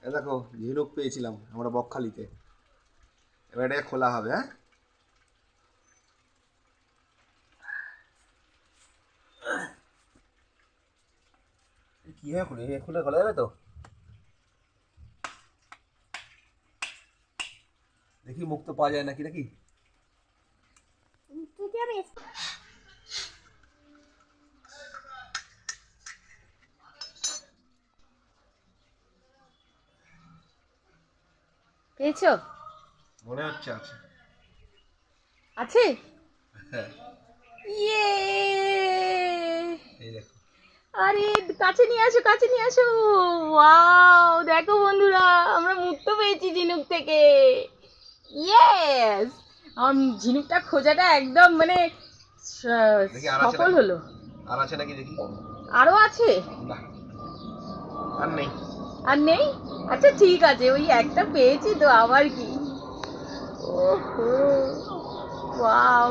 এ দেখো ঝিনুক পেয়েছিলাম আমরা বকখালিতে, এবার এটা খোলা হবে। হ্যাঁ কিভাবে খুলে, খুলে খোলা যাবে তো? দেখি মুখ তো পাওয়া যায় নাকি নাকি। পেয়েছো? মনে হচ্ছে আছে। আছে। হ্যাঁ ইয়ে, এই দেখো। আরে কাছে নিয়ে আসো, কাছে নিয়ে আসো। ওয়াও, দেখো বন্ধুরা, আমরা মুক্ত পেয়েছি ঝিনুক থেকে। ইয়েস, আমার ঝিনুকটা খোঁজাটা একদম মানে দেখি আর আছে সফল নাকি, হলো। আর আছে নাকি দেখি। আরো আছে? না আর নেই। আর নেই? আচ্ছা ঠিক আছে, ওই একটা পেয়েছি তো, আবার কি। ওহো, ওয়াও।